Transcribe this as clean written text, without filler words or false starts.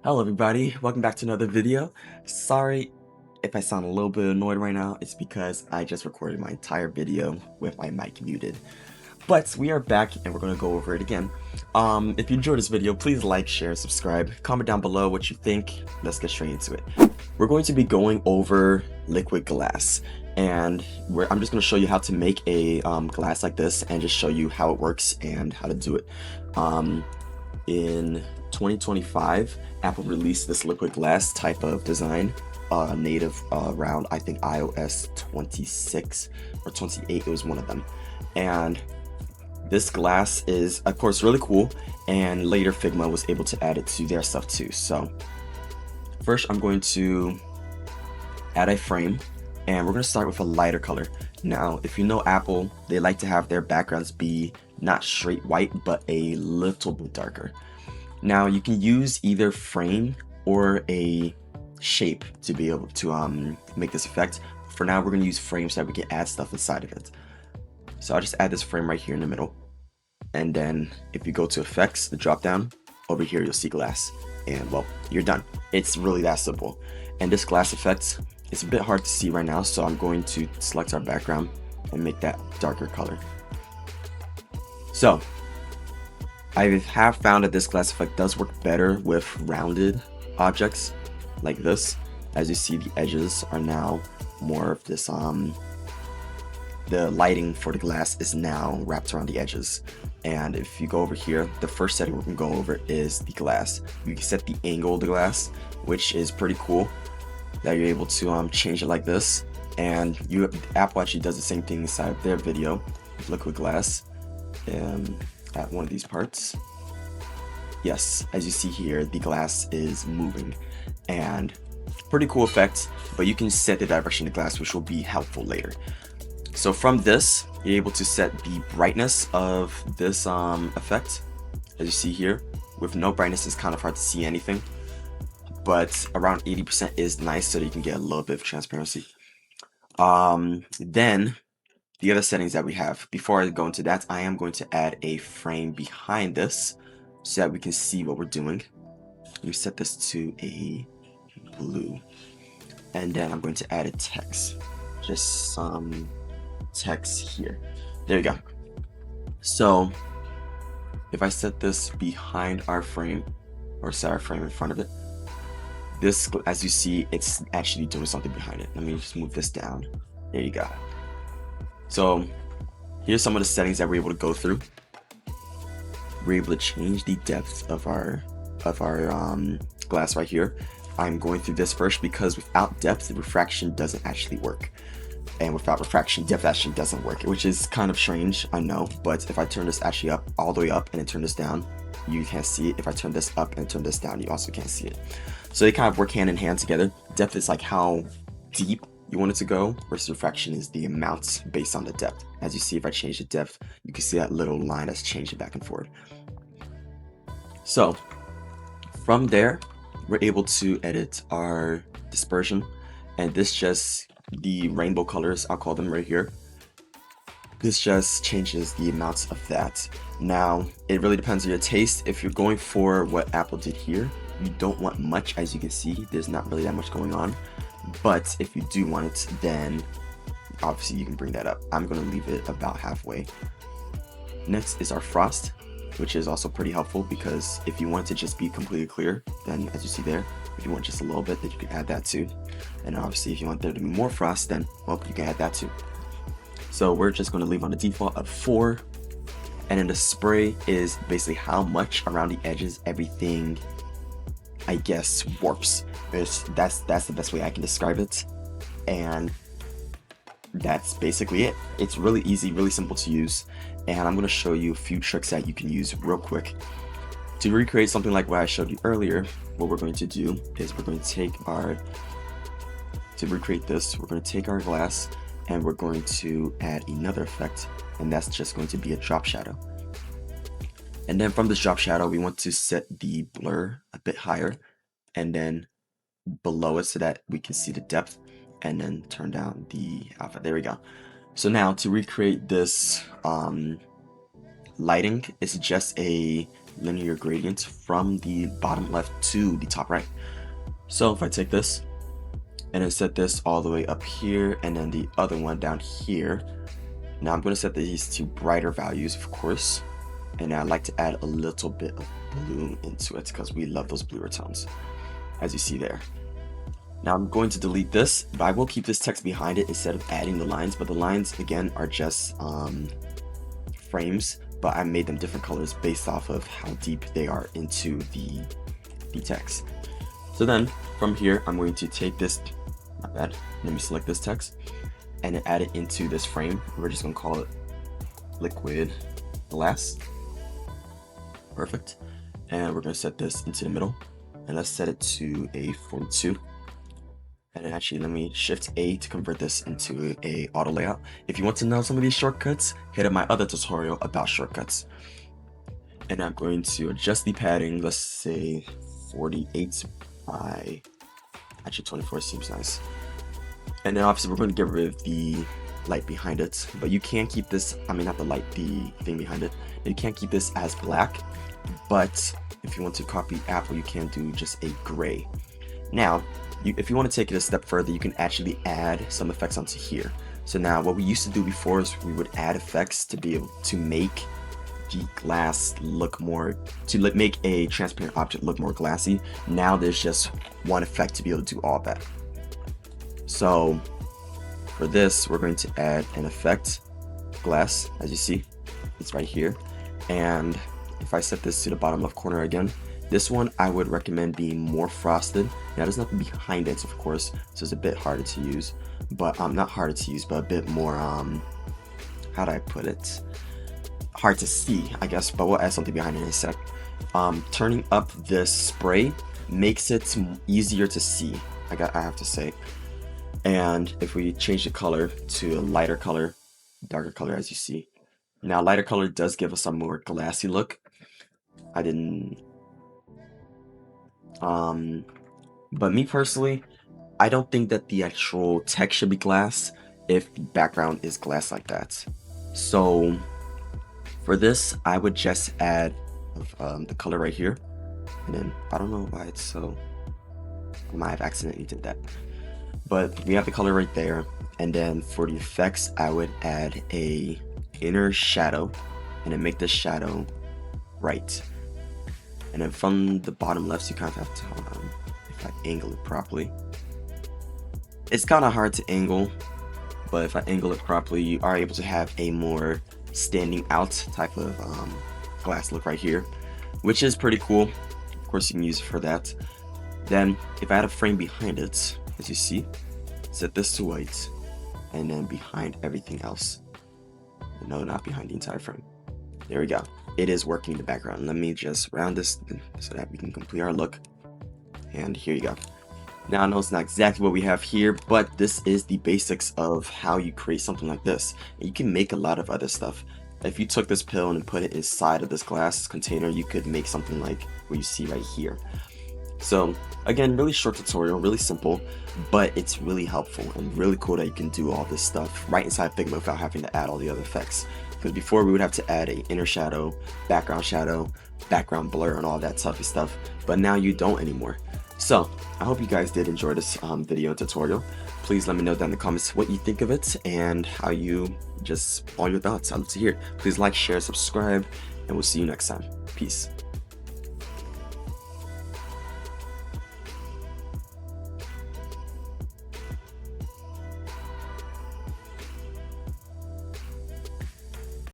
Hello everybody, welcome back to another video. Sorry if I sound a little bit annoyed right now, it's because I just recorded my entire video with my mic muted. But we are back and we're going to go over it again. If you enjoyed this video, please like, share, subscribe, comment down below what you think. Let's get straight into it. We're going to be going over liquid glass, and I'm just going to show you how to make a glass like this and just show you how it works and how to do it. In 2025, Apple released this liquid glass type of design, native around, I think, iOS 26 or 28, it was one of them. And this glass is, of course, really cool, and later Figma was able to add it to their stuff too. So first I'm going to add a frame, and we're going to start with a lighter color. Now, if you know Apple, they like to have their backgrounds be not straight white, but a little bit darker. Now, you can use either frame or a shape to be able to make this effect. For now, we're going to use frame so that we can add stuff inside of it. So I'll just add this frame right here in the middle. And then if you go to effects, the drop down, over here you'll see glass. And well, you're done. It's really that simple. And this glass effect, it's a bit hard to see right now, so I'm going to select our background and make that darker color. So I have found that this glass effect does work better with rounded objects like this. As you see, the edges are now more of this, the lighting for the glass is now wrapped around the edges. And if you go over here, the first setting we're going to go over is the glass. You can set the angle of the glass, which is pretty cool, that you're able to change it like this. And Apple actually does the same thing inside of their video with liquid glass. At one of these parts, yes, as you see here, the glass is moving, and pretty cool effect, but you can set the direction of the glass, which will be helpful later. So from this, you're able to set the brightness of this effect. As you see here, with no brightness, it's kind of hard to see anything, but around 80% is nice, so that you can get a little bit of transparency. Then the other settings that we have, before I go into that, I am going to add a frame behind this so that we can see what we're doing. We set this to a blue, and then I'm going to add a text, just some text here. There you go. So if I set this behind our frame, or set our frame in front of it, this, as you see, it's actually doing something behind it. Let me just move this down. There you go. So here's some of the settings that we're able to go through. We're able to change the depth of our glass right here. I'm going through this first because without depth, the refraction doesn't actually work. And without refraction, depth actually doesn't work, which is kind of strange, I know. But if I turn this actually up, all the way up, and then turn this down, you can't see it. If I turn this up and turn this down, you also can't see it. So they kind of work hand in hand together. Depth is like how deep you want it to go, versus refraction is the amount based on the depth. As you see, if I change the depth, you can see that little line that's changing back and forth. So from there, we're able to edit our dispersion, and this just, the rainbow colors, I'll call them right here, this just changes the amounts of that. Now, it really depends on your taste. If you're going for what Apple did here, you don't want much. As you can see, there's not really that much going on. But if you do want it, then obviously you can bring that up. I'm going to leave it about halfway. Next is our frost, which is also pretty helpful, because if you want it to just be completely clear, then as you see there, if you want just a little bit, then you can add that too. And obviously if you want there to be more frost, then well, you can add that too. So we're just going to leave on the default of 4. And then the spray is basically how much around the edges everything, I guess, warps. That's the best way I can describe it, and that's basically it. It's really easy, really simple to use, and I'm going to show you a few tricks that you can use real quick to recreate something like what I showed you earlier. What we're going to do is we're going to take to recreate this, we're going to take our glass and we're going to add another effect, and that's just going to be a drop shadow. And then from this drop shadow, we want to set the blur a bit higher, and then below it so that we can see the depth, and then turn down the alpha. There we go. So now to recreate this lighting, it's just a linear gradient from the bottom left to the top right. So if I take this and then set this all the way up here and then the other one down here, now I'm going to set these to brighter values, of course, and I like to add a little bit of blue into it because we love those bluer tones, as you see there. Now I'm going to delete this, but I will keep this text behind it instead of adding the lines, but the lines again are just frames, but I made them different colors based off of how deep they are into the text. So then from here I'm going to take this, not bad, let me select this text and then add it into this frame. We're just going to call it liquid glass. Perfect. And we're going to set this into the middle and let's set it to a 42. And then actually let me shift A to convert this into a auto layout. If you want to know some of these shortcuts, hit up my other tutorial about shortcuts. And I'm going to adjust the padding, let's say 48 by, actually 24 seems nice. And then obviously we're going to get rid of the light behind it, but you can keep this, I mean not the light, the thing behind it. You can't keep this as black, but if you want to copy Apple, you can do just a gray. Now, if you want to take it a step further, you can actually add some effects onto here. So now what we used to do before is we would add effects to be able to make the glass look more, to make a transparent object look more glassy. Now there's just one effect to be able to do all that. So for this, we're going to add an effect glass, as you see, it's right here. And if I set this to the bottom left corner again, this one I would recommend being more frosted. Now there's nothing behind it, of course, so it's a bit harder to use, but not harder to use, but a bit more, how do I put it? Hard to see, I guess, but we'll add something behind it in a sec. Turning up this spray makes it easier to see, I have to say. And if we change the color to a lighter color, darker color, as you see. Now lighter color does give us a more glassy look. But me personally, I don't think that the actual text should be glass if the background is glass like that. So for this, I would just add the color right here, and then I don't know why it's so, I might have accidentally did that, but we have the color right there. And then for the effects, I would add a inner shadow and then make the shadow right. And then from the bottom left, you kind of have to, hold on, if I angle it properly. It's kind of hard to angle, but if I angle it properly, you are able to have a more standing out type of glass look right here, which is pretty cool. Of course, you can use it for that. Then if I add a frame behind it, as you see, set this to white, and then behind everything else. No, not behind the entire frame. There we go. It is working in the background. Let me just round this so that we can complete our look. And here you go. Now I know it's not exactly what we have here, but this is the basics of how you create something like this. And you can make a lot of other stuff. If you took this pill and put it inside of this glass container, you could make something like what you see right here. So again, really short tutorial, really simple, but it's really helpful and really cool that you can do all this stuff right inside Figma without having to add all the other effects. Because before we would have to add an inner shadow, background blur, and all that type of stuff, but now you don't anymore. So I hope you guys did enjoy this video and tutorial. Please let me know down in the comments what you think of it and how you, just all your thoughts. I'd love to hear. Please like, share, subscribe, and we'll see you next time. Peace.